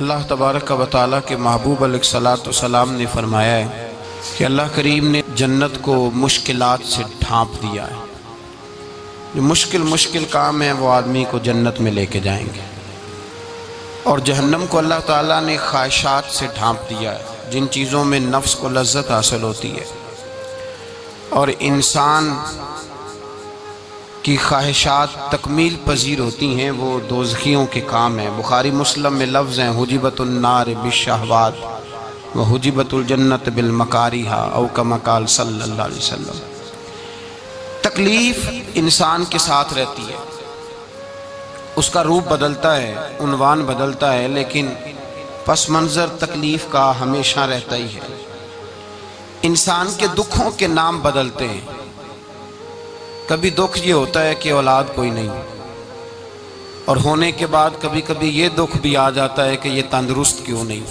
اللہ تبارک و تعالیٰ کے محبوب علیہ الصلوۃ والسلام نے فرمایا ہے کہ اللہ کریم نے جنت کو مشکلات سے ڈھانپ دیا ہے۔ جو مشکل کام ہیں وہ آدمی کو جنت میں لے کے جائیں گے، اور جہنم کو اللہ تعالیٰ نے خواہشات سے ڈھانپ دیا ہے، جن چیزوں میں نفس کو لذت حاصل ہوتی ہے، اور انسان کی خواہشات تکمیل پذیر ہوتی ہیں، وہ دوزخیوں کے کام ہیں۔ بخاری مسلم میں لفظ ہیں حجبت النار بالشہوات وحجبت الجنت بالمکارہا، او کما قال صلی اللہ علیہ وسلم۔ تکلیف انسان کے ساتھ رہتی ہے، اس کا روپ بدلتا ہے، عنوان بدلتا ہے، لیکن پس منظر تکلیف کا ہمیشہ رہتا ہی ہے۔ انسان کے دکھوں کے نام بدلتے ہیں۔ کبھی دکھ یہ ہوتا ہے کہ اولاد کوئی نہیں، اور ہونے کے بعد کبھی کبھی یہ دکھ بھی آ جاتا ہے کہ یہ تندرست کیوں نہیں،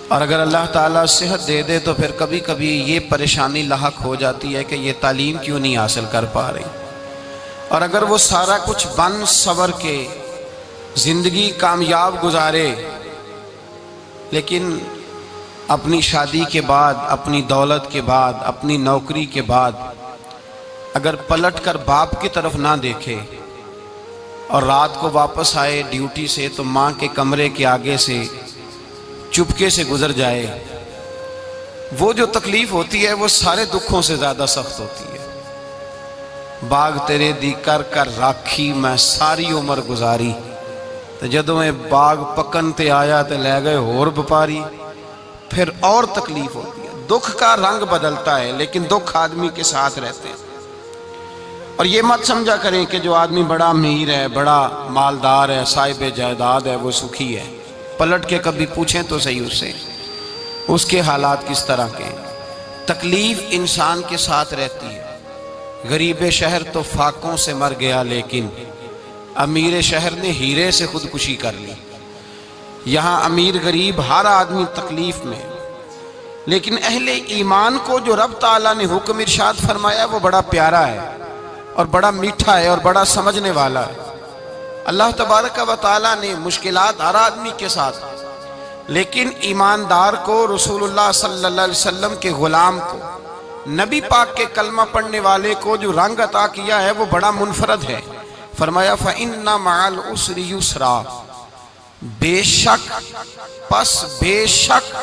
اور اگر اللہ تعالیٰ صحت دے دے تو پھر کبھی کبھی یہ پریشانی لاحق ہو جاتی ہے کہ یہ تعلیم کیوں نہیں حاصل کر پا رہی، اور اگر وہ سارا کچھ بن سور کے زندگی کامیاب گزارے، لیکن اپنی شادی کے بعد، اپنی دولت کے بعد، اپنی نوکری کے بعد اگر پلٹ کر باپ کی طرف نہ دیکھے اور رات کو واپس آئے ڈیوٹی سے تو ماں کے کمرے کے آگے سے چپکے سے گزر جائے، وہ جو تکلیف ہوتی ہے وہ سارے دکھوں سے زیادہ سخت ہوتی ہے۔ باغ تیرے دی کر کر راکھی میں ساری عمر گزاری، تو جدوں میں باغ پکن تے آیا تے لے گئے ہور بپاری، پھر اور تکلیف ہوتی ہے۔ دکھ کا رنگ بدلتا ہے، لیکن دکھ آدمی کے ساتھ رہتے ہیں۔ اور یہ مت سمجھا کریں کہ جو آدمی بڑا امیر ہے، بڑا مالدار ہے، صاحب جائیداد ہے، وہ سکھی ہے۔ پلٹ کے کبھی پوچھیں تو صحیح اس سے، اس کے حالات کس طرح کے ہیں۔ تکلیف انسان کے ساتھ رہتی ہے۔ غریب شہر تو فاقوں سے مر گیا، لیکن امیر شہر نے ہیرے سے خودکشی کر لی۔ یہاں امیر غریب ہر آدمی تکلیف میں، لیکن اہل ایمان کو جو رب تعالیٰ نے حکم ارشاد فرمایا وہ بڑا پیارا ہے، اور بڑا میٹھا ہے، اور بڑا سمجھنے والا ہے۔ اللہ تبارک و تعالیٰ نے مشکلات ہر آدمی کے ساتھ، لیکن ایماندار کو، رسول اللہ صلی اللہ علیہ وسلم کے غلام کو، نبی پاک کے کلمہ پڑھنے والے کو جو رنگ عطا کیا ہے وہ بڑا منفرد ہے۔ فرمایا فَإِنَّ مَعَ الْعُسْرِ يُسْرًا، بے شک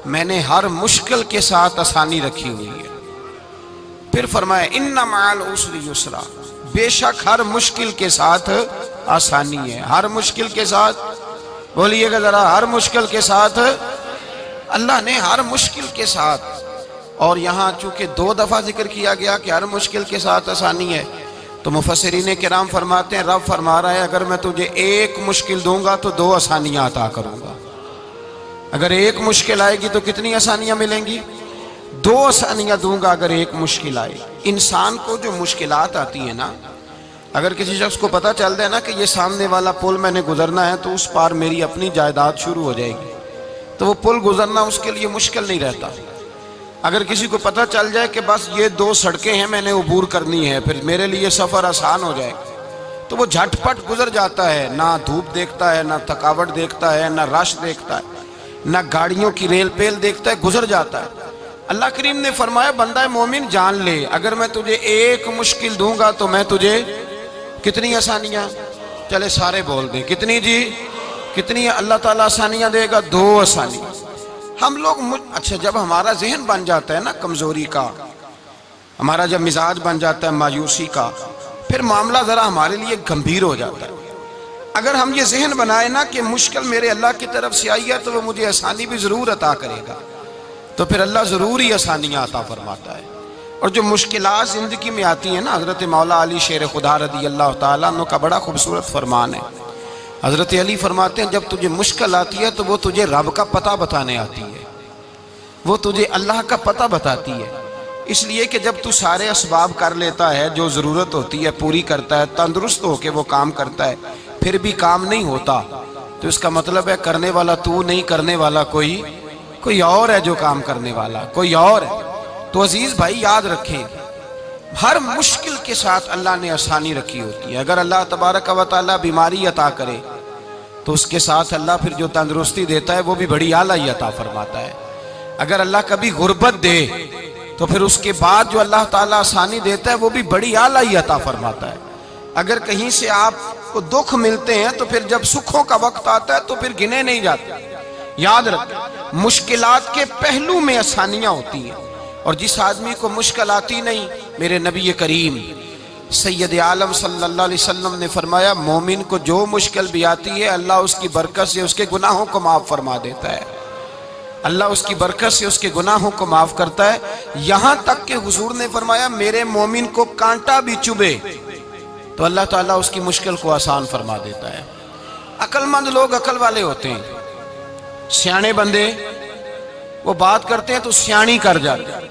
میں نے ہر مشکل کے ساتھ آسانی رکھی ہوئی ہے۔ پھر فرمایا اِنَّ مَعَ الْعُسْرِ يُسْرًا، بے شک ہر مشکل کے ساتھ آسانی ہے۔ ہر مشکل کے ساتھ، بولیے گا ذرا، ہر مشکل کے ساتھ، اللہ نے ہر مشکل کے ساتھ۔ اور یہاں چونکہ 2 دفعہ ذکر کیا گیا کہ ہر مشکل کے ساتھ آسانی ہے، تو مفسرین کرام فرماتے ہیں رب فرما رہا ہے اگر میں تجھے 1 مشکل دوں گا تو 2 آسانیاں عطا کروں گا۔ اگر 1 مشکل آئے گی تو کتنی آسانیاں ملیں گی؟ 2 آسانیاں دوں گا اگر 1 مشکل آئے۔ انسان کو جو مشکلات آتی ہیں نا، اگر کسی شخص کو پتہ چل جائے نا کہ یہ سامنے والا پل میں نے گزرنا ہے تو اس پار میری اپنی جائیداد شروع ہو جائے گی، تو وہ پل گزرنا اس کے لیے مشکل نہیں رہتا۔ اگر کسی کو پتہ چل جائے کہ بس یہ 2 سڑکیں ہیں میں نے عبور کرنی ہے، پھر میرے لیے سفر آسان ہو جائے گا، تو وہ جھٹ پٹ گزر جاتا ہے، نہ دھوپ دیکھتا ہے، نہ تھکاوٹ دیکھتا ہے، نہ رش دیکھتا ہے، نہ گاڑیوں کی ریل پیل دیکھتا ہے، گزر جاتا ہے۔ اللہ کریم نے فرمایا بندہ مومن جان لے اگر میں تجھے 1 مشکل دوں گا تو میں تجھے کتنی آسانیاں، چلے سارے بول دیں کتنی جی، کتنی اللہ تعالیٰ آسانیاں دے گا؟ 2 آسانیاں۔ ہم لوگ اچھا جب ہمارا ذہن بن جاتا ہے نا کمزوری کا، ہمارا جب مزاج بن جاتا ہے مایوسی کا، پھر معاملہ ذرا ہمارے لیے گمبھیر ہو جاتا ہے۔ اگر ہم یہ ذہن بنائے نا کہ مشکل میرے اللہ کی طرف سے آئی ہے تو وہ مجھے آسانی بھی ضرور عطا کرے گا، تو پھر اللہ ضرور ہی آسانیاں عطا فرماتا ہے۔ اور جو مشکلات زندگی میں آتی ہیں نا، حضرت مولا علی شیر خدا رضی اللہ تعالیٰ عنہ کا بڑا خوبصورت فرمان ہے۔ حضرت علی فرماتے ہیں جب تجھے مشکل آتی ہے تو وہ تجھے رب کا پتہ بتانے آتی ہے، وہ تجھے اللہ کا پتہ بتاتی ہے۔ اس لیے کہ جب تو سارے اسباب کر لیتا ہے، جو ضرورت ہوتی ہے پوری کرتا ہے، تندرست ہو کے وہ کام کرتا ہے، پھر بھی کام نہیں ہوتا، تو اس کا مطلب ہے کرنے والا تو نہیں، کرنے والا کوئی اور ہے جو کام کرنے والا، کوئی اور ہے۔ تو عزیز بھائی یاد رکھیں ہر مشکل کے ساتھ اللہ نے آسانی رکھی ہوتی ہے۔ اگر اللہ تبارک و تعالیٰ بیماری عطا کرے تو اس کے ساتھ اللہ پھر جو تندرستی دیتا ہے وہ بھی بڑی اعلیٰ عطا فرماتا ہے۔ اگر اللہ کبھی غربت دے تو پھر اس کے بعد جو اللہ تعالیٰ آسانی دیتا ہے وہ بھی بڑی اعلیٰ عطا فرماتا ہے۔ اگر کہیں سے آپ کو دکھ ملتے ہیں تو پھر جب سکھوں کا وقت آتا ہے تو پھر گنے نہیں جاتے۔ یاد رکھیں، مشکلات کے پہلو میں آسانیاں ہوتی ہیں، اور جس آدمی کو مشکل آتی نہیں، میرے نبی کریم سید عالم صلی اللہ علیہ وسلم نے فرمایا مومن کو جو مشکل بھی آتی ہے اللہ اس کی برکت سے اس کے گناہوں کو معاف فرما دیتا ہے۔ اللہ اس کی برکت سے اس کے گناہوں کو معاف کرتا ہے، یہاں تک کہ حضور نے فرمایا میرے مومن کو کانٹا بھی چبھے تو اللہ تعالیٰ اس کی مشکل کو آسان فرما دیتا ہے۔ عقل مند لوگ عقل والے ہوتے ہیں، سیانے بندے وہ بات کرتے ہیں تو سیانی کر جاتے ہیں۔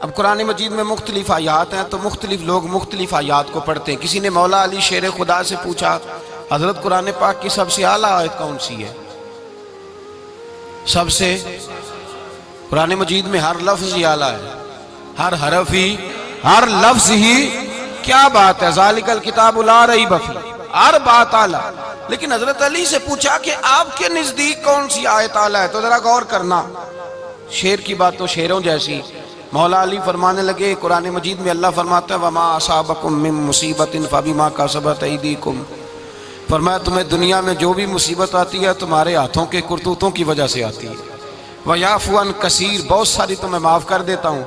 اب قرآن مجید میں مختلف آیات ہیں تو مختلف لوگ مختلف آیات کو پڑھتے ہیں۔ کسی نے مولا علی شیر خدا سے پوچھا حضرت قرآن پاک کی سب سے اعلیٰ آیت کون سی ہے؟ سب سے قرآن مجید میں ہر لفظ ہی اعلیٰ ہے، ہر حرف ہی، ہر لفظ ہی، کیا بات ہے، ذالک الکتاب لا ریب فیہ، ہر بات اعلیٰ۔ لیکن حضرت علی سے پوچھا کہ آپ کے نزدیک کون سی آیت اعلیٰ ہے، تو ذرا غور کرنا، شیر کی بات تو شیروں جیسی۔ مولا علی فرمانے لگے قرآن مجید میں اللہ فرماتا ہے وَمَا أَصَابَكُم مِّن مُّصِيبَةٍ فَبِمَا كَسَبَتْ أَيْدِيكُمْ، فرمایا تمہیں دنیا میں جو بھی مصیبت آتی ہے تمہارے ہاتھوں کے کرتوتوں کی وجہ سے آتی ہے، وَيَعْفُو عَن كَثِيرٍ، بہت ساری تو میں معاف کر دیتا ہوں۔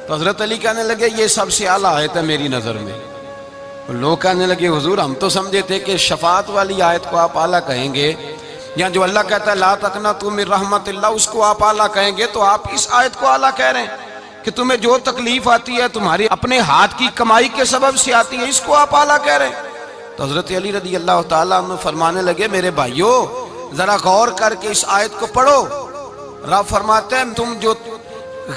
تو حضرت علی کہنے لگے یہ سب سے اعلیٰ آیت ہے میری نظر میں۔ لوگ کہنے لگے حضور ہم تو سمجھے تھے کہ شفاعت والی آیت کو آپ اعلیٰ کہیں گے، یا جو اللہ کہتا ہے لا تقنطوا من رحمت اللہ اس کو آپ اعلیٰ کہیں گے، تو آپ اس آیت کو اعلیٰ کہہ رہے ہیں کہ تمہیں جو تکلیف آتی ہے تمہاری اپنے ہاتھ کی کمائی کے سبب سے آتی ہے، اس کو آپ اعلیٰ کہہ رہے ہیں۔ تو حضرت علی رضی اللہ تعالیٰ عنہ فرمانے لگے میرے بھائیو ذرا غور کر کے اس آیت کو پڑھو۔ رب فرماتے ہیں تم جو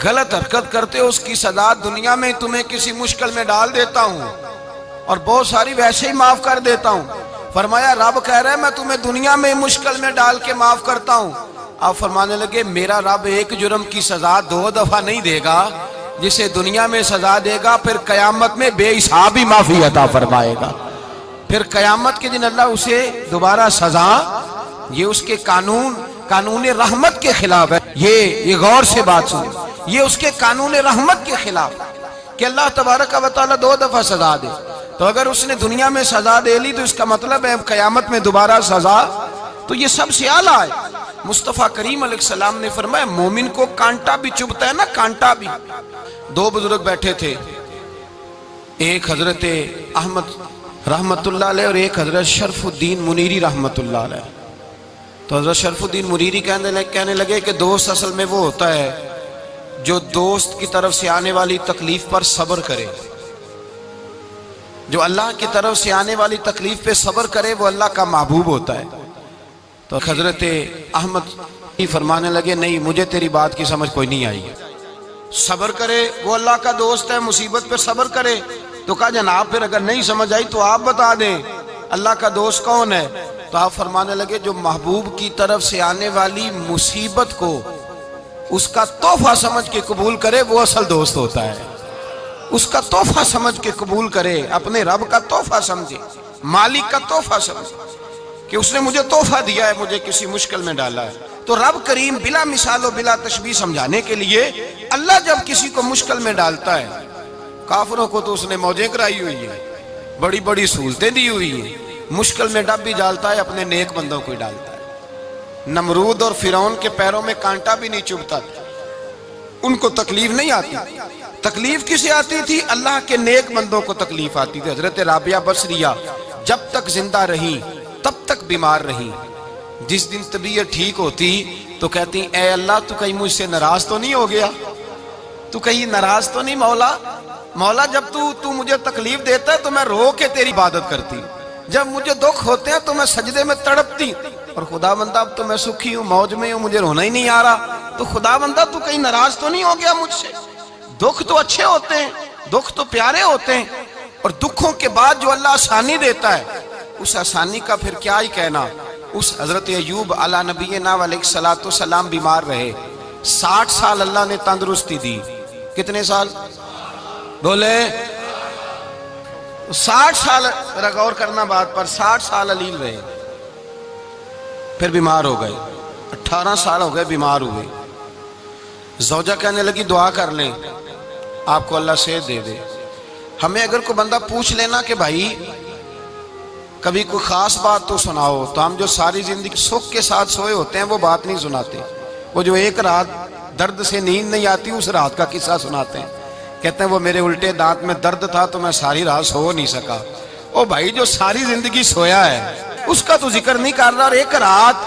غلط حرکت کرتے ہو اس کی سزا دنیا میں تمہیں کسی مشکل میں ڈال دیتا ہوں اور بہت ساری ویسے ہی معاف کر دیتا ہوں۔ فرمایا رب کہہ رہا ہے میں تمہیں دنیا میں مشکل میں ڈال کے معاف کرتا ہوں۔ آپ فرمانے لگے میرا رب ایک جرم کی سزا 2 دفعہ نہیں دے گا، جسے دنیا میں سزا دے گا پھر قیامت میں بے حساب ہی معافی عطا فرمائے گا۔ پھر قیامت کے دن اللہ اسے دوبارہ سزا، یہ اس کے قانون رحمت کے خلاف ہے، یہ غور سے بات سن، یہ اس کے قانون رحمت کے خلاف کہ اللہ تبارک و تعالیٰ 2 دفعہ سزا دے۔ تو اگر اس نے دنیا میں سزا دے لی تو اس کا مطلب ہے قیامت میں دوبارہ سزا، تو یہ سب سے اعلیٰ ہے۔ مصطفیٰ کریم علیہ السلام نے فرمایا مومن کو کانٹا بھی چبھتا ہے نا، کانٹا بھی۔ 2 بزرگ بیٹھے تھے، ایک حضرت احمد رحمت اللہ علیہ اور ایک حضرت شرف الدین منیری رحمت اللہ علیہ۔ تو حضرت شرف الدین منیری کہنے لگے کہ دوست اصل میں وہ ہوتا ہے جو دوست کی طرف سے آنے والی تکلیف پر صبر کرے، جو اللہ کی طرف سے آنے والی تکلیف پہ صبر کرے وہ اللہ کا محبوب ہوتا ہے۔ تو حضرت احمد ہی فرمانے لگے نہیں مجھے تیری بات کی سمجھ کوئی نہیں آئی، صبر کرے وہ اللہ کا دوست ہے، مصیبت پہ صبر کرے۔ تو کہا جناب پھر اگر نہیں سمجھ آئی تو آپ بتا دیں اللہ کا دوست کون ہے؟ تو آپ فرمانے لگے جو محبوب کی طرف سے آنے والی مصیبت کو اس کا تحفہ سمجھ کے قبول کرے وہ اصل دوست ہوتا ہے۔ اس کا تحفہ سمجھ کے قبول کرے، اپنے رب کا تحفہ سمجھے، مالک کا تحفہ سمجھے کہ اس نے مجھے تحفہ دیا ہے، مجھے کسی مشکل میں ڈالا ہے۔ تو رب کریم بلا مثال و بلا تشبیہ سمجھانے کے لیے اللہ جب کسی کو مشکل میں ڈالتا ہے، کافروں کو تو اس نے موجیں کرائی ہوئی ہے، بڑی بڑی سہولتیں دی ہوئی ہیں، مشکل میں ڈب بھی ڈالتا ہے، اپنے نیک بندوں کو ہی ڈالتا ہے۔ نمرود اور فرعون کے پیروں میں کانٹا بھی نہیں چبھتا تھا، ان کو تکلیف نہیں آتی۔ تکلیف کسے آتی تھی؟ اللہ کے نیک بندوں کو تکلیف آتی تھی۔ حضرت رابعہ بصریہ جب تک زندہ رہی تب تک بیمار رہی، جس دن طبیعت ٹھیک ہوتی تو کہتی اے اللہ تو کہیں مجھ سے ناراض تو نہیں ہو گیا، تو کہیں ناراض تو نہیں مولا جب تو مجھے تکلیف دیتا ہے تو میں رو کے تیری عبادت کرتی ہوں، جب مجھے دکھ ہوتے ہیں تو میں سجدے میں تڑپتی، اور خدا بندہ اب تو میں سکھی ہوں، موج میں ہوں، مجھے رونا ہی نہیں آ رہا، تو خدا بندہ تو کہیں ناراض تو نہیں ہو گیا مجھ سے؟ دکھ تو اچھے ہوتے ہیں، دکھ تو پیارے ہوتے ہیں، اور دکھوں کے بعد جو اللہ آسانی دیتا ہے اس آسانی کا پھر کیا ہی کہنا۔ اس حضرت ایوب علی نبینا علیہ الصلوۃ والسلام بیمار رہے، 60 سال اللہ نے تندرستی دی۔ کتنے سال بولے؟ 60 سال، غور کرنا بات پر، 60 سال علیل رہے۔ پھر بیمار ہو گئے، 18 سال ہو گئے بیمار ہوئے۔ زوجہ کہنے لگی دعا کر لیں آپ کو اللہ صحت دے دے۔ ہمیں اگر کوئی بندہ پوچھ لینا کہ بھائی کبھی کوئی خاص بات تو سناؤ، تو ہم جو ساری زندگی سکھ کے ساتھ سوئے ہوتے ہیں وہ بات نہیں سناتے، وہ جو ایک رات درد سے نیند نہیں آتی اس رات کا قصہ سناتے ہیں، کہتے ہیں وہ میرے الٹے دانت میں درد تھا تو میں ساری رات سو نہیں سکا۔ او بھائی جو ساری زندگی سویا ہے اس کا تو ذکر نہیں کر رہا، اور ایک رات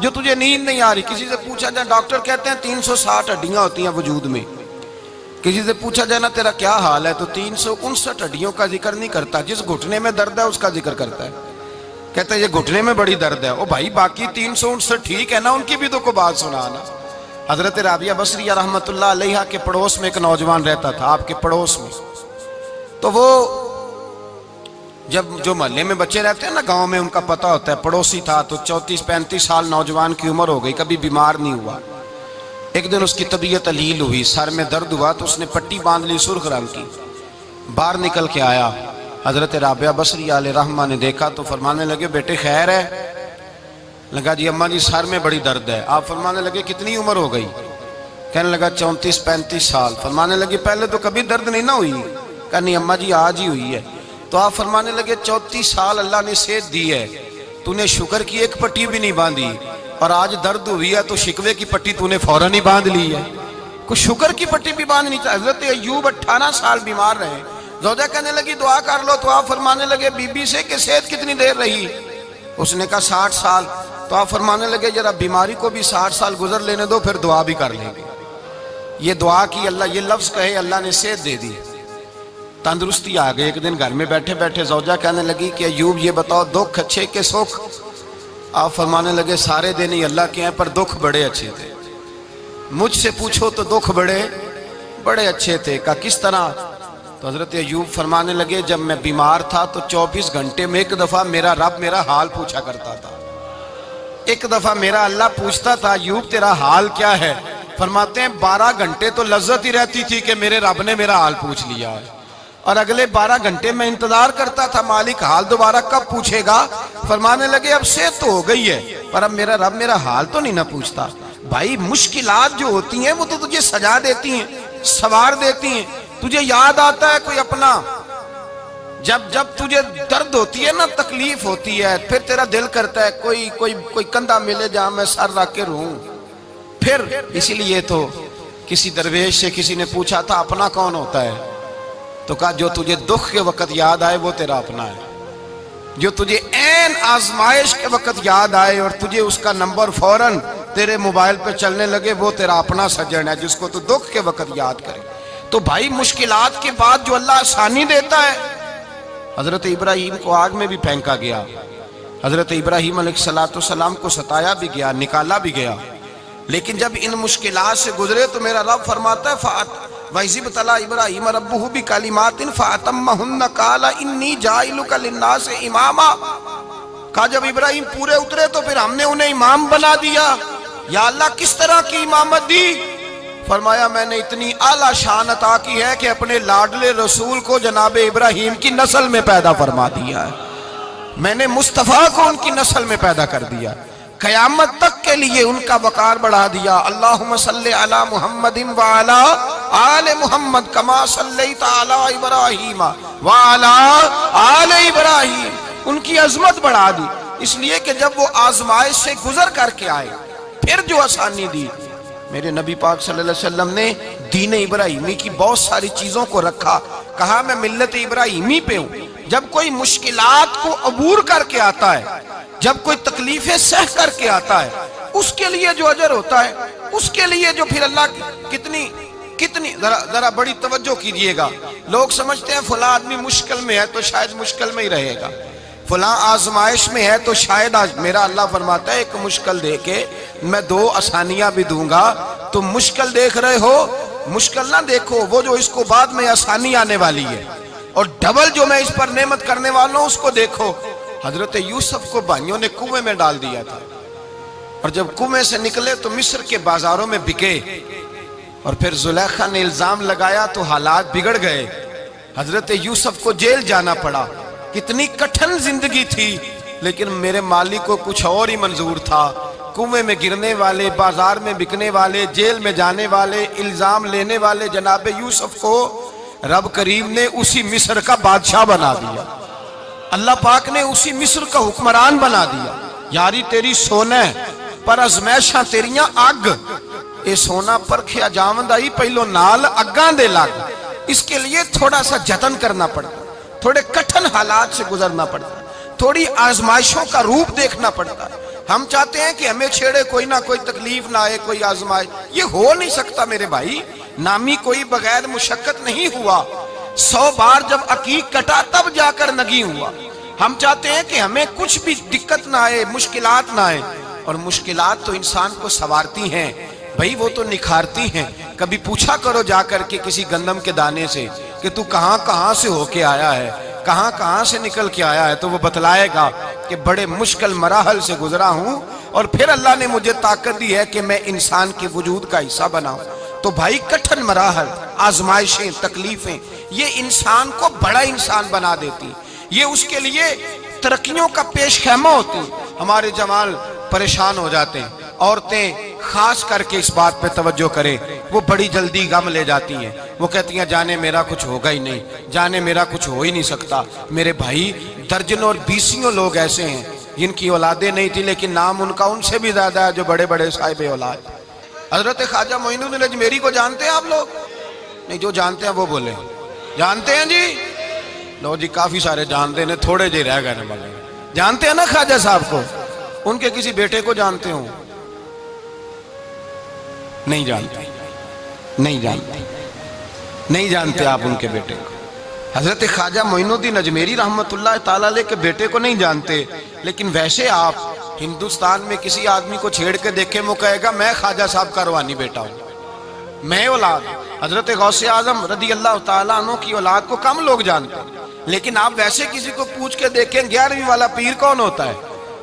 جو تجھے نیند نہیں آ رہی۔ کسی سے پوچھا جائے، ڈاکٹر کہتے ہیں 360 ہڈیاں ہوتی ہیں وجود میں، کسی سے پوچھا جائے نا تیرا کیا حال ہے تو 359 ہڈیوں کا ذکر نہیں کرتا، جس گھٹنے میں درد ہے اس کا ذکر کرتا ہے، کہتا ہے یہ گھٹنے میں بڑی درد ہے۔ او بھائی باقی 359 ٹھیک ہے نا، ان کی بھی تو کوئی بات سنانا۔ حضرت رابعہ بصریہ رحمت اللہ علیہ کے پڑوس میں ایک نوجوان رہتا تھا، آپ کے پڑوس میں، تو وہ جب جو محلے میں بچے رہتے ہیں نا گاؤں میں، ان کا پتہ ہوتا ہے، پڑوسی تھا تو 34-35 سال نوجوان کی عمر ہو گئی، کبھی بیمار نہیں ہوا۔ ایک دن اس کی طبیعت علیل ہوئی، سر میں درد ہوا تو اس نے پٹی باندھ لی سرخ رنگ کی، باہر نکل کے آیا۔ حضرت رابعہ بصریہ علیہ رحمہ نے دیکھا تو فرمانے لگے بیٹے خیر ہے؟ لگا جی اماں جی سر میں بڑی درد ہے۔ آپ فرمانے لگے کتنی عمر ہو گئی؟ کہنے لگا 34-35 سال۔ فرمانے لگے پہلے تو کبھی درد نہیں نہ ہوئی؟ کہا نہیں اماں جی آج ہی ہوئی ہے۔ تو آپ فرمانے لگے 34 سال اللہ نے صحت دی ہے، تو نے شکر کی ایک پٹی بھی نہیں باندھی، اور آج درد ہوئی ہے تو شکوے کی پٹی تو نے فوراً ہی باندھ لی ہے، کوئی شکر کی پٹی بھی باندھنی چاہیے۔ حضرت ایوب 18 سال بیمار رہے، زوجہ کہنے لگی دعا کر لو، تو آپ فرمانے لگے بی بی سے کہ صحت کتنی دیر رہی؟ اس نے کہا 60 سال۔ تو آپ فرمانے لگے ذرا بیماری کو بھی 60 سال گزر لینے دو پھر دعا بھی کر لیں گے۔ یہ دعا کی، اللہ یہ لفظ کہے اللہ نے صحت دے دی، تندرستی آ گئی۔ ایک دن گھر میں بیٹھے بیٹھے زوجہ کہنے لگی کہ ایوب یہ بتاؤ دکھ اچھے کہ سکھ؟ آپ فرمانے لگے سارے دن ہی اللہ کے ہیں پر دکھ بڑے اچھے تھے، مجھ سے پوچھو تو دکھ بڑے اچھے تھے۔ کہا کس طرح؟ تو حضرت ایوب فرمانے لگے جب میں بیمار تھا تو 24 گھنٹے میں ایک دفعہ میرا رب میرا حال پوچھا کرتا تھا، ایک دفعہ میرا اللہ پوچھتا تھا ایوب تیرا حال کیا ہے؟ فرماتے ہیں 12 گھنٹے تو لذت ہی رہتی تھی کہ میرے رب نے میرا حال پوچھ لیا ہے، اور اگلے 12 گھنٹے میں انتظار کرتا تھا مالک حال دوبارہ کب پوچھے گا۔ فرمانے لگے اب صحت تو ہو گئی ہے پر اب میرا رب میرا حال تو نہیں نہ پوچھتا۔ بھائی مشکلات جو ہوتی ہیں وہ تو تجھے سجا دیتی ہیں، سوار دیتی ہیں، تجھے یاد آتا ہے کوئی اپنا، جب تجھے درد ہوتی ہے نا، تکلیف ہوتی ہے، پھر تیرا دل کرتا ہے کوئی کندھا ملے جہاں میں سر رکھ کے رہوں۔ پھر اسی لیے تو کسی درویش سے کسی نے پوچھا تھا اپنا کون ہوتا ہے؟ تو کہا جو تجھے دکھ کے وقت یاد آئے وہ تیرا اپنا ہے، جو تجھے عین آزمائش کے وقت یاد آئے اور تجھے اس کا نمبر فوراً تیرے موبائل پہ چلنے لگے وہ تیرا اپنا سجن ہے، جس کو تو دکھ کے وقت یاد کرے۔ تو بھائی مشکلات کے بعد جو اللہ آسانی دیتا ہے، حضرت ابراہیم کو آگ میں بھی پھینکا گیا، حضرت ابراہیم علیہ السلام کو ستایا بھی گیا، نکالا بھی گیا، لیکن جب ان مشکلات سے گزرے تو میرا رب فرماتا ہے وَإِذِ ابْتَلَىٰ إِبْرَاهِيمَ رَبُّهُ بِكَلِمَاتٍ فَأَتَمَّهُنَّ قَالَ إِنِّي جَاعِلُكَ لِلنَّاسِ إِمَامًا۔ کہا جب ابراہیم پورے اترے تو پھر ہم نے انہیں امام بنا دیا۔ یا اللہ کس طرح کی امامت دی؟ فرمایا میں نے اتنی اعلیٰ شان عطا کی ہے کہ اپنے لاڈلے رسول کو جناب ابراہیم کی نسل میں پیدا فرما دیا ہے، میں نے مصطفیٰ کو ان کی نسل میں پیدا کر دیا، قیامت تک کے لیے ان کا وقار بڑھا دیا۔ اللہم صلی علی محمد وعلی آل محمد کما صلیت علی ابراہیم وعلی آل ابراہیم، ان کی عظمت بڑھا دی، اس لیے کہ جب وہ آزمائش سے گزر کر کے آئے پھر جو آسانی دی۔ میرے نبی پاک صلی اللہ علیہ وسلم نے دین ابراہیمی کی بہت ساری چیزوں کو رکھا، کہا میں ملت ابراہیمی پہ ہوں۔ جب کوئی مشکلات کو عبور کر کے آتا ہے، جب کوئی تکلیفیں سہ کر کے آتا ہے، اس کے لیے جو اجر ہوتا ہے، اس کے لیے جو پھر اللہ کتنی ذرا بڑی توجہ کیجئے گا۔ لوگ سمجھتے ہیں فلاں آدمی مشکل میں ہے تو شاید مشکل میں ہی رہے گا، فلاں آزمائش میں ہے تو شاید میرا اللہ فرماتا ہے ایک مشکل دے کے میں 2 آسانیاں بھی دوں گا۔ تم مشکل دیکھ رہے ہو، مشکل نہ دیکھو، وہ جو اس کو بعد میں آسانی آنے والی ہے، اور ڈبل جو میں اس پر نعمت کرنے والا ہوں اس کو دیکھو۔ حضرت یوسف کو بھائیوں نے کنویں میں ڈال دیا تھا، اور جب کنویں سے نکلے تو مصر کے بازاروں میں بکے، اور پھر زلیخا نے الزام لگایا تو حالات بگڑ گئے، حضرت یوسف کو جیل جانا پڑا۔ کتنی کٹھن زندگی تھی، لیکن میرے مالک کو کچھ اور ہی منظور تھا۔ کنویں میں گرنے والے، بازار میں بکنے والے، جیل میں جانے والے، الزام لینے والے جناب یوسف کو رب کریم نے اسی مصر کا بادشاہ بنا دیا۔ اللہ پاک نے اسی مصر کا حکمران بنا دیا۔ یاری تیری سونا پر ازمیشاں تیریاں اگ، اے سونا پرکھیا جاوندائی پہلو نال اگاں دے لگ۔ اس کے لیے تھوڑا سا جتن کرنا پڑتا، تھوڑے کٹھن حالات سے گزرنا پڑتا، تھوڑی آزمائشوں کا روپ دیکھنا پڑتا۔ ہم چاہتے ہیں کہ ہمیں چھیڑے کوئی نہ کوئی تکلیف نہ آئے، کوئی آزمائش، یہ ہو نہیں سکتا میرے بھائی۔ نامی کوئی بغیر مشقت نہیں ہوا، 100 بار جب عقیق کٹا تب جا کر نگی ہوا۔ ہم چاہتے ہیں کہ ہمیں کچھ بھی دقت نہ آئے، مشکلات نہ آئے، اور مشکلات تو انسان کو سنوارتی ہیں بھائی، وہ تو نکھارتی ہیں۔ کبھی پوچھا کرو جا کر کے کسی گندم کے دانے سے کہ تو کہاں کہاں سے ہو کے آیا ہے، کہاں کہاں سے نکل کے آیا ہے، تو وہ بتلائے گا کہ بڑے مشکل مراحل سے گزرا ہوں، اور پھر اللہ نے مجھے طاقت دی ہے کہ میں انسان کے وجود کا حصہ بناؤں۔ تو بھائی کٹھن مراحل، آزمائشیں، تکلیفیں، یہ انسان کو بڑا انسان بنا دیتی، یہ اس کے لیے ترقیوں کا پیش خیمہ ہوتی۔ ہمارے جوان پریشان ہو جاتے ہیں، عورتیں خاص کر کے اس بات پہ توجہ کریں، وہ بڑی جلدی غم لے جاتی ہیں، وہ کہتی ہیں جانے میرا کچھ ہوگا ہی نہیں، جانے میرا کچھ ہو ہی نہیں سکتا۔ میرے بھائی درجنوں اور بیسیوں لوگ ایسے ہیں جن کی اولادیں نہیں تھی، لیکن نام ان کا ان سے بھی زیادہ ہے جو بڑے بڑے صاحب اولاد۔ حضرت خواجہ معین الدین اجمیری کو جانتے ہیں آپ لوگ؟ نہیں، جو جانتے ہیں وہ بولیں۔ جانتے ہیں جی؟ لو جی، کافی سارے جانتے ہیں، تھوڑے جی رہ گئے نا۔ جانتے ہیں نا خواجہ صاحب کو؟ ان کے کسی بیٹے کو جانتے ہوں؟ نہیں جانتے، نہیں جانتے، نہیں جانتے آپ ان کے بیٹے کو۔ حضرت خواجہ معین الدین اجمیری رحمت اللہ تعالیٰ علیہ کے بیٹے کو نہیں جانتے، لیکن ویسے آپ ہندوستان میں کسی آدمی کو چھیڑ کے دیکھیں، وہ کہے گا میں خواجہ صاحب کا روحانی بیٹا ہوں، میں اولاد۔ حضرت غوث اعظم رضی اللہ تعالیٰ عنہ کی اولاد کو کم لوگ جانتے ہیں، لیکن آپ ویسے کسی کو پوچھ کے دیکھیں 11ویں والا پیر کون ہوتا ہے،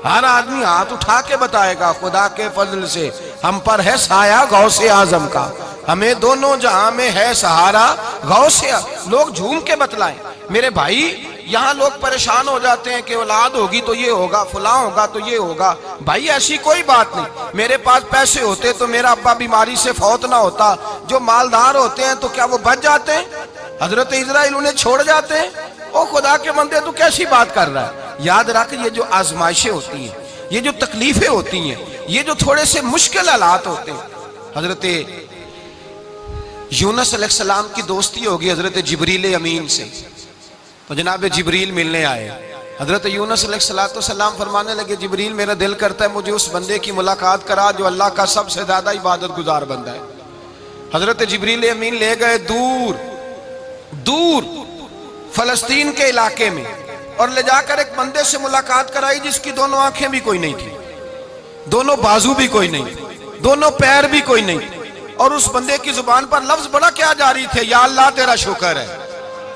ہر آدمی ہاتھ اٹھا کے بتائے گا خدا کے فضل سے ہم پر ہے سایہ غوث اعظم کا، ہمیں دونوں جہاں میں ہے سہارا غوث اعظم۔ لوگ جھوم کے بتلائیں۔ میرے بھائی یہاں لوگ پریشان ہو جاتے ہیں کہ اولاد ہوگی تو یہ ہوگا، فلاں ہوگا تو یہ ہوگا۔ بھائی ایسی کوئی بات نہیں۔ میرے پاس پیسے ہوتے تو میرا ابا بیماری سے فوت نہ ہوتا۔ جو مالدار ہوتے ہیں تو کیا وہ بچ جاتے ہیں؟ حضرت اسرائیل انہیں چھوڑ جاتے ہیں؟ او خدا کے بندے تو کیسی بات کر رہا ہے؟ یاد رکھ، یہ جو آزمائشیں ہوتی ہیں، یہ جو تکلیفیں ہوتی ہیں، یہ جو تھوڑے سے مشکل حالات ہوتے ہیں۔ حضرت یونس علیہ السلام کی دوستی ہوگی حضرت جبریل امین سے، تو جناب جبریل ملنے آئے۔ حضرت یونس علیہ السلام فرمانے لگے جبریل میرا دل کرتا ہے مجھے اس بندے کی ملاقات کرا جو اللہ کا سب سے زیادہ عبادت گزار بندہ ہے۔ حضرت جبریل امین لے گئے دور دور فلسطین کے علاقے میں، اور لے جا کر ایک بندے سے ملاقات کرائی جس کی دونوں آنکھیں بھی کوئی نہیں تھی، دونوں بازو بھی کوئی نہیں، دونوں پیر بھی کوئی نہیں، اور اس بندے کی زبان پر لفظ بڑا کیا جاری تھے، یا اللہ تیرا شکر ہے،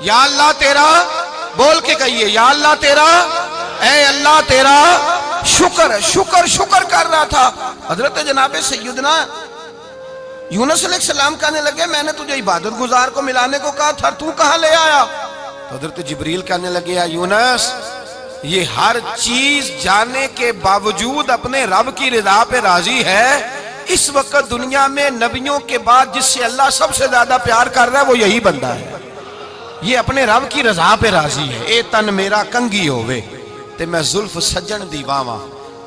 یا اللہ تیرا، بول کے کہیے یا اللہ تیرا، اے اللہ تیرا شکر ہے۔ شکر شکر کر رہا تھا۔ حضرت جناب سیدنا یونس علیہ السلام کہنے لگے میں نے تجھے عبادت گزار کو ملانے کو کہا تھا، تو کہاں لے آیا؟ حضرت جبریل کہنے لگے یا یونس، یہ ہر چیز جانے کے باوجود اپنے رب کی رضا پہ راضی ہے۔ اس وقت دنیا میں نبیوں کے بعد جس سے اللہ سب سے زیادہ پیار کر رہا ہے وہ یہی بندہ ہے، یہ اپنے رب کی رضا پہ راضی ہے۔ اے تن میرا کنگی ہووے تے میں زلف سجن دی واواں،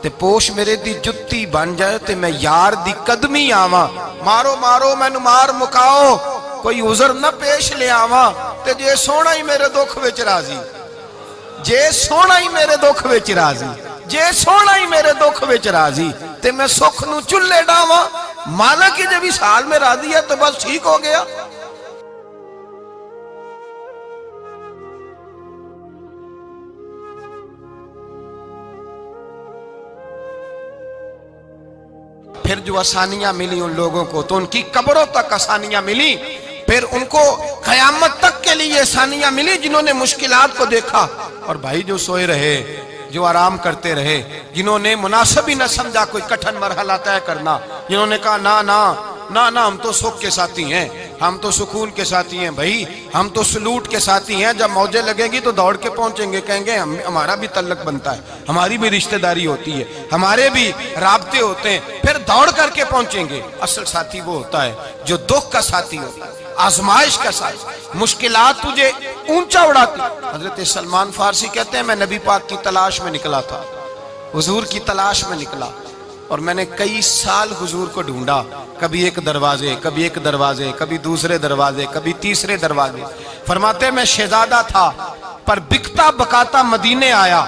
تے پوش میرے دی جتی بن جائے تے میں یار دی قدمی آواں، مارو مارو مینوں مار مکاؤ کوئی عذر نہ پیش لے آواں، تے جے سونا ہی میرے دکھ وچ راضی، جے سونا ہی میرے دکھ وچ راضی، جے سونا ہی میرے دکھ وچ راضی تے میں سکھ نو چلے ڈاواں۔ مانا کہ جب اس حال میں راضی ہے تو بس ٹھیک ہو گیا۔ پھر جو آسانیاں ملی ان لوگوں کو تو ان کی قبروں تک آسانیاں ملی، پھر ان کو قیامت تک کے لیے آسانیاں ملی جنہوں نے مشکلات کو دیکھا۔ اور بھائی جو سوئے رہے، جو آرام کرتے رہے، جنہوں نے مناسب ہی نہ سمجھا کوئی کٹھن مرحلہ طے کرنا، جنہوں نے کہا نا نا نا نا ہم تو سکھ کے ساتھی ہیں، ہم تو سکون کے ساتھی ہیں بھائی، ہم تو سلوٹ کے ساتھی ہیں، جب موجیں لگیں گی تو دوڑ کے پہنچیں گے، کہیں گے ہمارا بھی تعلق بنتا ہے، ہماری بھی رشتہ داری ہوتی ہے، ہمارے بھی رابطے ہوتے ہیں، پھر دوڑ کر کے پہنچیں گے۔ اصل ساتھی وہ ہوتا ہے جو دکھ کا ساتھی ہوتا ہے، آزمائش کا ساتھ، مشکلات تجھے اونچا اڑاتی۔ حضرت سلمان فارسی کہتے ہیں میں نبی پاک کی تلاش میں نکلا تھا، حضور کی تلاش میں نکلا، اور میں نے کئی سال حضور کو ڈھونڈا، کبھی ایک دروازے، کبھی ایک دروازے، کبھی دوسرے دروازے، کبھی تیسرے دروازے۔ فرماتے ہیں میں شہزادہ تھا پر بکتا بکاتا مدینے آیا،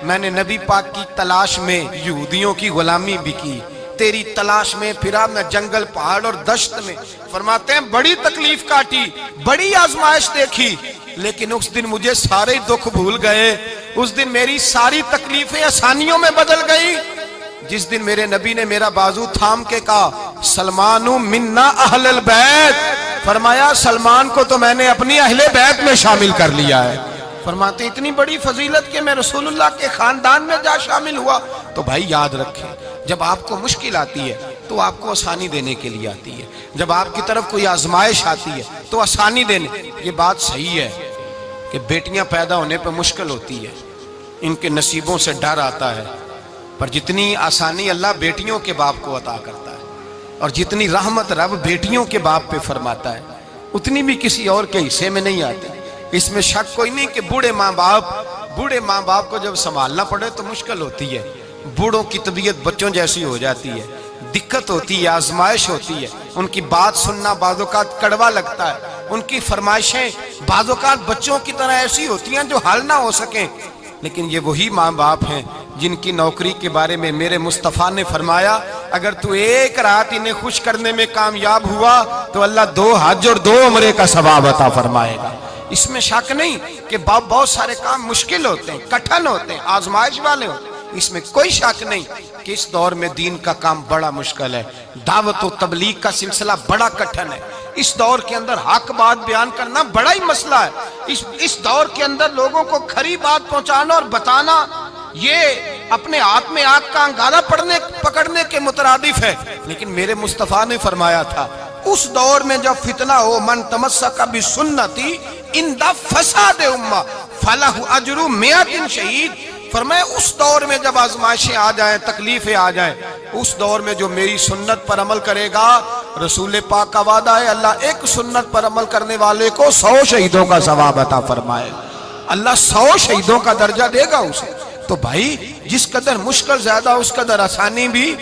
میں نے نبی پاک کی تلاش میں یہودیوں کی غلامی بھی کی، تیری تلاش میں پھرا میں جنگل پہاڑ اور دشت میں۔ فرماتے ہیں بڑی تکلیف کاٹی، بڑی آزمائش دیکھی، لیکن اس دن مجھے سارے دکھ بھول گئے، اس دن میری ساری تکلیفیں آسانیوں میں بدل گئی، جس دن میرے نبی نے میرا بازو تھام کے کہا سلمانو منا اہل البیت، فرمایا سلمان کو تو میں نے اپنی اہل بیت میں شامل کر لیا ہے۔ فرماتے اتنی بڑی فضیلت کہ میں رسول اللہ کے خاندان میں جا شامل ہوا۔ تو بھائی یاد رکھیں، جب آپ کو مشکل آتی ہے تو آپ کو آسانی دینے کے لیے آتی ہے، جب آپ کی طرف کوئی آزمائش آتی ہے تو آسانی دینے۔ یہ بات صحیح ہے کہ بیٹیاں پیدا ہونے پہ مشکل ہوتی ہے، ان کے نصیبوں سے ڈر آتا ہے، پر جتنی آسانی اللہ بیٹیوں کے باپ کو عطا کرتا ہے اور جتنی رحمت رب بیٹیوں کے باپ پہ فرماتا ہے اتنی بھی کسی اور کے حصے میں نہیں آتی۔ اس میں شک کوئی نہیں کہ بوڑھے ماں باپ کو جب سنبھالنا پڑے تو مشکل ہوتی ہے، بوڑھوں کی طبیعت بچوں جیسی ہو جاتی ہے، دقت ہوتی ہے، آزمائش ہوتی ہے، ان کی بات سننا بعض اوقات کڑوا لگتا ہے، ان کی فرمائشیں بعض اوقات بچوں کی طرح ایسی ہوتی ہیں جو حل نہ ہو سکیں، لیکن یہ وہی ماں باپ ہیں جن کی نوکری کے بارے میں میرے مصطفیٰ نے فرمایا اگر تو ایک رات انہیں خوش کرنے میں کامیاب ہوا تو اللہ 2 حج اور 2 عمرے کا ثواب عطا فرمائے گا۔ اس میں شک نہیں کہ بہت سارے کام مشکل ہوتے ہیں، کٹھن ہوتے ہیں، آزمائش والے ہوتے ہیں، اس میں کوئی شک نہیں کہ اس دور میں دین کا کام بڑا مشکل ہے، دعوت و تبلیغ کا سلسلہ بڑا کٹھن ہے، اس دور کے اندر حق بات بیان کرنا بڑا ہی مسئلہ ہے، اس دور کے اندر لوگوں کو کھری بات پہنچانا اور بتانا یہ اپنے ہاتھ میں آگ کا انگارہ پکڑنے کے مترادف ہے۔ لیکن میرے مصطفیٰ نے فرمایا تھا اس دور میں جب فتنہ ہو من تمسک بسنتی اندہ فساد امہ فلہ اجر 100 شہید، فرمایا اس دور میں جب آزمائشیں آ جائیں، تکلیفیں آ جائیں، اس دور میں جو میری سنت پر عمل کرے گا، رسول پاک کا وعدہ ہے اللہ ایک سنت پر عمل کرنے والے کو 100 شہیدوں کا ثواب عطا فرمائے، اللہ 100 شہیدوں کا درجہ دے گا اسے۔ تو بھائی جس قدر مشکل زیادہ اس قدر آسانی بھی،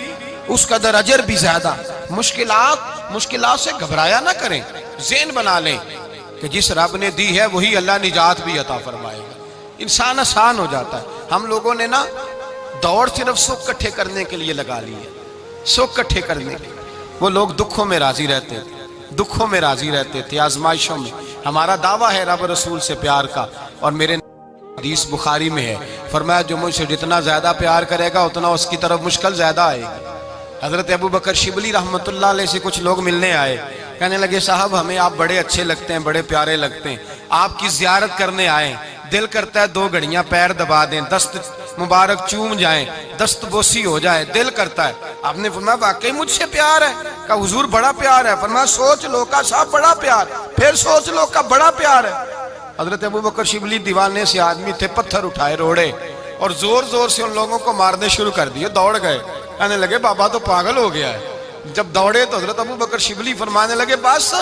اس قدر اجر بھی زیادہ۔ مشکلات سے گھبرایا نہ کریں، ذہن بنا لیں کہ جس رب نے دی ہے وہی اللہ نجات بھی عطا فرمائے گا، انسان آسان ہو جاتا ہے۔ ہم لوگوں نے نا دوڑ صرف سکھ کٹھے کرنے کے لیے لگا لی ہے، سکھ کٹھے کرنے کے لیے۔ وہ لوگ دکھوں میں راضی رہتے تھے، آزمائشوں میں۔ ہمارا دعویٰ ہے رب رسول سے پیار کا، اور میرے حدیث بخاری میں ہے فرمایا جو مجھ سے جتنا زیادہ پیار کرے گا اتنا اس کی طرف مشکل زیادہ آئے گی۔ حضرت ابو بکر شبلی رحمت اللہ علیہ سے کچھ لوگ ملنے آئے، کہنے لگے صاحب ہمیں آپ بڑے اچھے لگتے ہیں، بڑے پیارے لگتے ہیں، آپ کی زیارت کرنے آئے، دل کرتا ہے 2 گھڑیاں پیر دبا دیں، دست مبارک چوم جائیں، دست بوسی ہو جائے، دل کرتا ہے۔ آپ نے فرمایا واقعی مجھ سے پیار ہے؟ کہا حضور بڑا پیار ہے۔ فرمایا سوچ لو کا صاحب بڑا پیار، پھر سوچ لو کا بڑا پیار ہے۔ حضرت ابو بکر شبلی دیوانے سے آدمی تھے، پتھر اٹھائے روڑے اور زور زور سے ان لوگوں کو مارنے شروع کر دیے، دوڑ گئے، کہنے لگے بابا تو پاگل ہو گیا ہے۔ جب دوڑے تو حضرت ابو بکر شبلی فرمانے لگے بس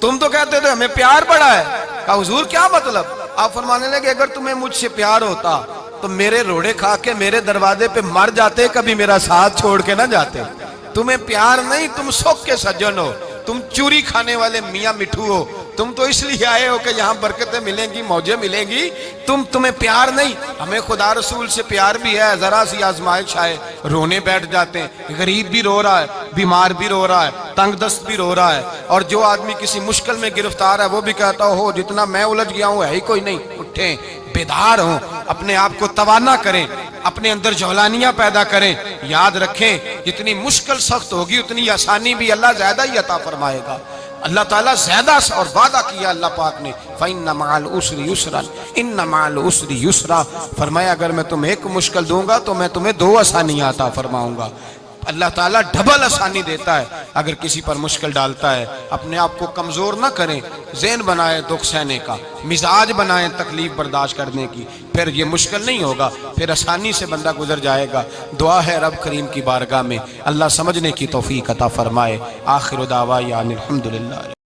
تم تو کہتے تھے ہمیں پیار بڑا ہے۔ کہا حضور کیا مطلب؟ آپ فرمانے لگے اگر تمہیں مجھ سے پیار ہوتا تو میرے روڑے کھا کے میرے دروازے پہ مر جاتے، کبھی میرا ساتھ چھوڑ کے نہ جاتے۔ تمہیں پیار نہیں، تم سکھ کے سجن ہو، تم چوری کھانے والے میاں مٹھو ہو، تم تو اس لیے آئے ہو کہ یہاں برکتیں ملیں گی، موجیں ملیں گی، تمہیں پیار نہیں۔ ہمیں خدا رسول سے پیار بھی ہے، ذرا سی آزمائش آئے رونے بیٹھ جاتے ہیں، غریب بھی رو رہا ہے، بیمار بھی رو رہا ہے، تنگ دست بھی رو رہا ہے، اور جو آدمی کسی مشکل میں گرفتار ہے وہ بھی کہتا ہو جتنا میں الجھ گیا ہوں ہے ہی کوئی نہیں۔ اٹھیں، بیدار ہوں، اپنے آپ کو توانا کریں، اپنے اندر جولانیاں پیدا کریں، یاد رکھیں جتنی مشکل سخت ہوگی اتنی آسانی بھی اللہ زیادہ ہی عطا فرمائے گا۔ اللہ تعالیٰ زیادہ اور وعدہ کیا اللہ پاک نے فَإِنَّ مَعَ الْعُسْرِ يُسْرًا إِنَّ مَعَ الْعُسْرِ يُسْرًا، فرمایا اگر میں تمہیں ایک مشکل دوں گا تو میں تمہیں 2 آسانیاں عطا فرماؤں گا۔ اللہ تعالیٰ ڈبل آسانی دیتا ہے اگر کسی پر مشکل ڈالتا ہے۔ اپنے آپ کو کمزور نہ کریں، ذہن بنائے دکھ سہنے کا، مزاج بنائیں تکلیف برداشت کرنے کی، پھر یہ مشکل نہیں ہوگا، پھر آسانی سے بندہ گزر جائے گا۔ دعا ہے رب کریم کی بارگاہ میں اللہ سمجھنے کی توفیق عطا فرمائے۔ آخر دعوانا الحمدللہ۔